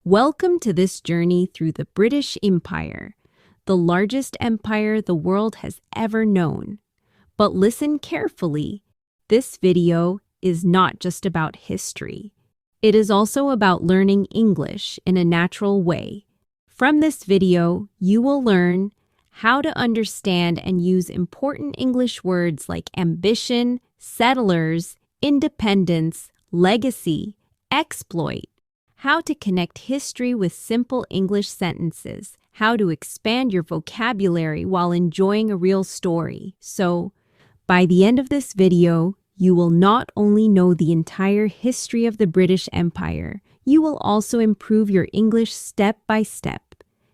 Welcome to this journey through the British Empire, the largest empire the world has ever known. But listen carefully. This video is not just about history. It is also about learning English in a natural way. From this video, you will learn how to understand and use important English words like ambition, settlers, independence, legacy, exploit, how to connect history with simple English sentences, how to expand your vocabulary while enjoying a real story. So, by the end of this video, you will not only know the entire history of the British Empire, you will also improve your English step by step.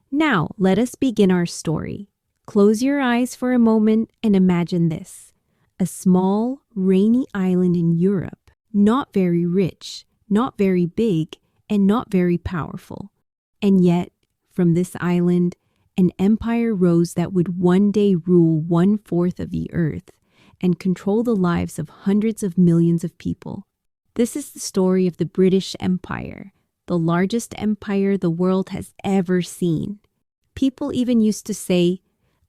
Now, let us begin our story. Close your eyes for a moment and imagine this. A small, rainy island in Europe, not very rich, not very big, and not very powerful. And yet, from this island, an empire rose that would one day rule 1/4 of the earth and control the lives of hundreds of millions of people. This is the story of the British Empire, the largest empire the world has ever seen. People even used to say,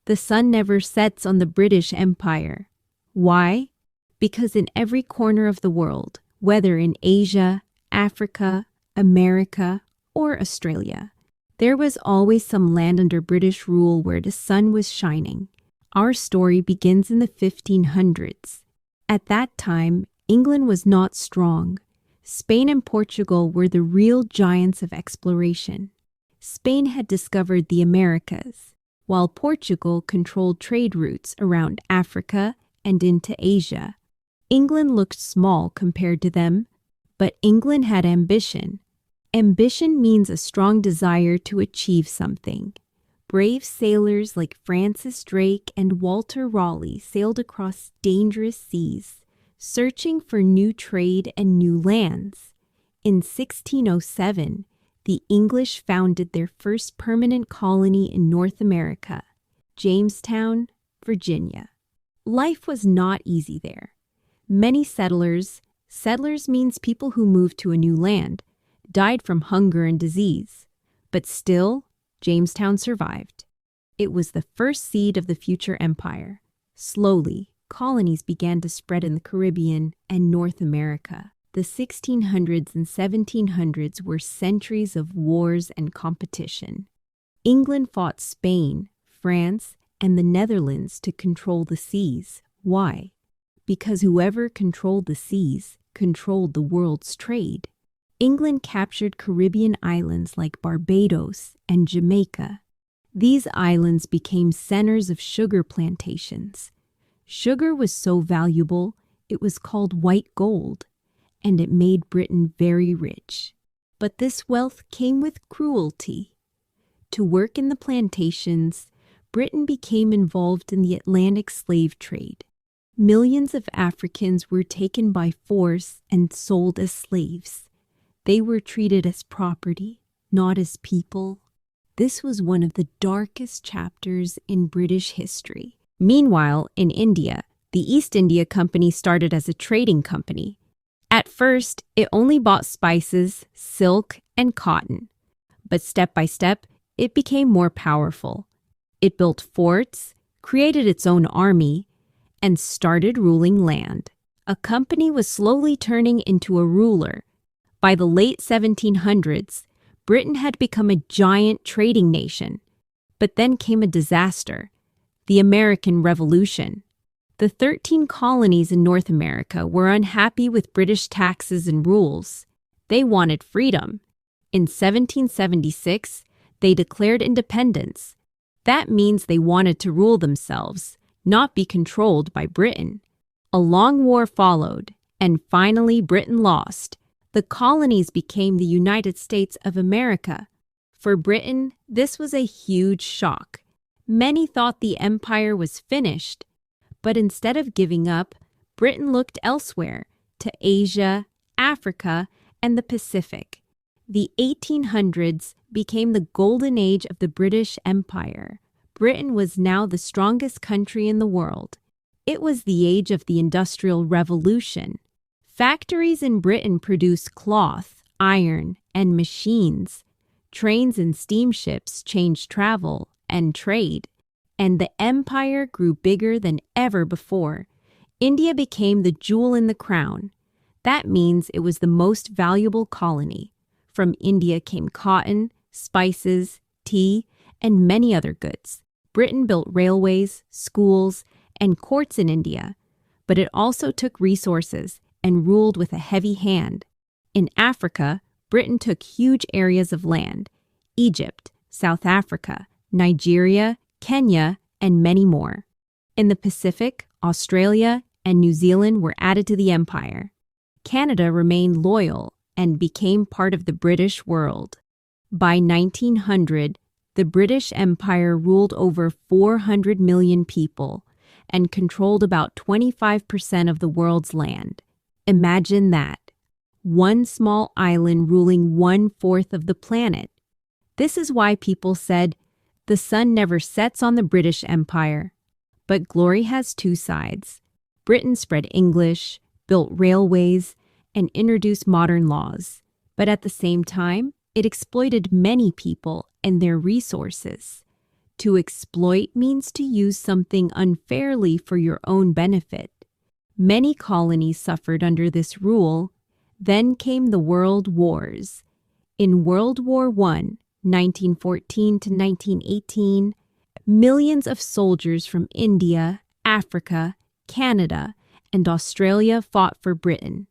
the sun never sets on the British Empire. Why? Because in every corner of the world, whether in Asia, Africa, America, or Australia, there was always some land under British rule where the sun was shining. Our story begins in the 1500s. At that time, England was not strong. Spain and Portugal were the real giants of exploration. Spain had discovered the Americas, while Portugal controlled trade routes around Africa and into Asia. England looked small compared to them, but England had ambition. Ambition means a strong desire to achieve something. Brave sailors like Francis Drake and Walter Raleigh sailed across dangerous seas, searching for new trade and new lands. In 1607, the English founded their first permanent colony in North America, Jamestown, Virginia. Life was not easy there. Many settlers means people who moved to a new land, died from hunger and disease. But still, Jamestown survived. It was the first seed of the future empire. Slowly, colonies began to spread in the Caribbean and North America. The 1600s and 1700s were centuries of wars and competition. England fought Spain, France, and the Netherlands to control the seas. Why? Because whoever controlled the seas controlled the world's trade. England captured Caribbean islands like Barbados and Jamaica. These islands became centers of sugar plantations. Sugar was so valuable, it was called white gold, and it made Britain very rich. But this wealth came with cruelty. To work in the plantations, Britain became involved in the Atlantic slave trade. Millions of Africans were taken by force and sold as slaves. They were treated as property, not as people. This was one of the darkest chapters in British history. Meanwhile, in India, the East India Company started as a trading company. At first, it only bought spices, silk, and cotton. But step by step, it became more powerful. It built forts, created its own army, and started ruling land. A company was slowly turning into a ruler. By the late 1700s, Britain had become a giant trading nation. But then came a disaster, the American Revolution. The 13 colonies in North America were unhappy with British taxes and rules. They wanted freedom. In 1776, they declared independence. That means they wanted to rule themselves, not be controlled by Britain. A long war followed, and finally Britain lost. The colonies became the United States of America. For Britain, this was a huge shock. Many thought the empire was finished. But instead of giving up, Britain looked elsewhere, to Asia, Africa, and the Pacific. The 1800s became the golden age of the British Empire. Britain was now the strongest country in the world. It was the age of the Industrial Revolution. Factories in Britain produced cloth, iron, and machines. Trains and steamships changed travel and trade, and the empire grew bigger than ever before. India became the jewel in the crown. That means it was the most valuable colony. From India came cotton, spices, tea, and many other goods. Britain built railways, schools, and courts in India, but it also took resources and ruled with a heavy hand. In Africa, Britain took huge areas of land: Egypt, South Africa, Nigeria, Kenya, and many more. In the Pacific, Australia and New Zealand were added to the empire. Canada remained loyal and became part of the British world. By 1900, the British Empire ruled over 400 million people and controlled about 25% of the world's land. Imagine that. One small island ruling 1/4 of the planet. This is why people said, the sun never sets on the British Empire. But glory has two sides. Britain spread English, built railways, and introduced modern laws. But at the same time, it exploited many people and their resources. To exploit means to use something unfairly for your own benefit. Many colonies suffered under this rule. Then came the World Wars. In World War I, 1914 to 1918, millions of soldiers from India, Africa, Canada, and Australia fought for Britain.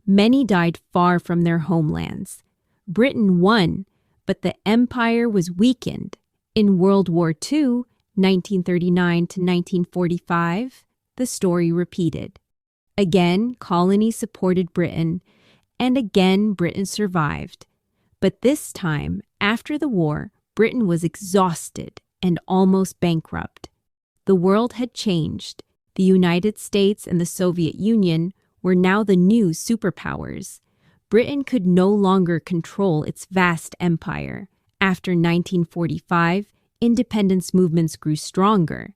Many died far from their homelands. Britain won, but the empire was weakened. In World War II, 1939 to 1945, the story repeated. Again, colonies supported Britain, and again Britain survived. But this time, after the war, Britain was exhausted and almost bankrupt. The world had changed. The United States and the Soviet Union were now the new superpowers. Britain could no longer control its vast empire. After 1945, independence movements grew stronger.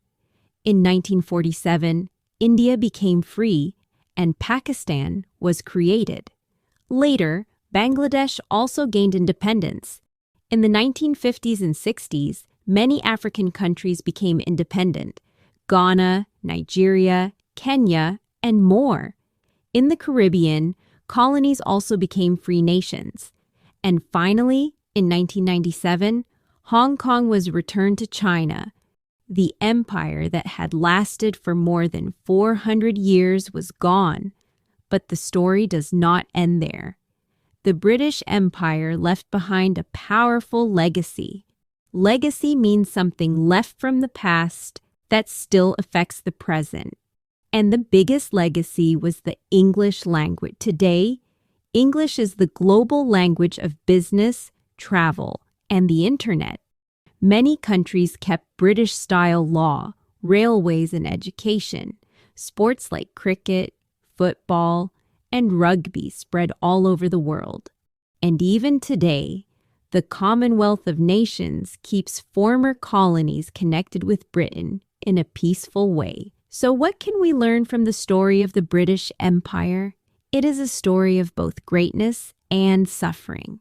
In 1947, India became free, and Pakistan was created. Later, Bangladesh also gained independence. In the 1950s and 60s, many African countries became independent: Ghana, Nigeria, Kenya, and more. In the Caribbean, colonies also became free nations. And finally, in 1997, Hong Kong was returned to China. The empire that had lasted for more than 400 years was gone. But the story does not end there. The British Empire left behind a powerful legacy. Legacy means something left from the past that still affects the present. And the biggest legacy was the English language. Today, English is the global language of business, travel, and the internet. Many countries kept British-style law, railways and education. Sports like cricket, football, and rugby spread all over the world. And even today, the Commonwealth of Nations keeps former colonies connected with Britain in a peaceful way. So what can we learn from the story of the British Empire? It is a story of both greatness and suffering.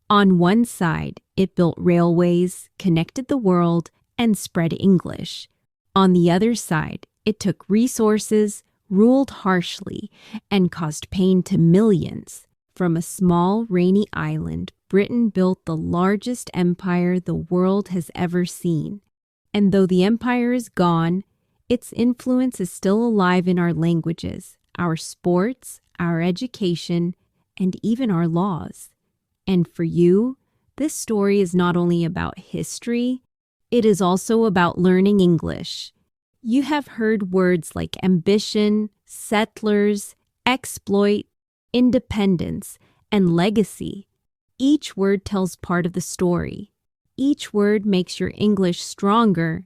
On one side, it built railways, connected the world, and spread English. On the other side, it took resources, ruled harshly, and caused pain to millions. From a small, rainy island, Britain built the largest empire the world has ever seen. And though the empire is gone, its influence is still alive in our languages, our sports, our education, and even our laws. And for you, this story is not only about history, it is also about learning English. You have heard words like ambition, settlers, exploit, independence, and legacy. Each word tells part of the story. Each word makes your English stronger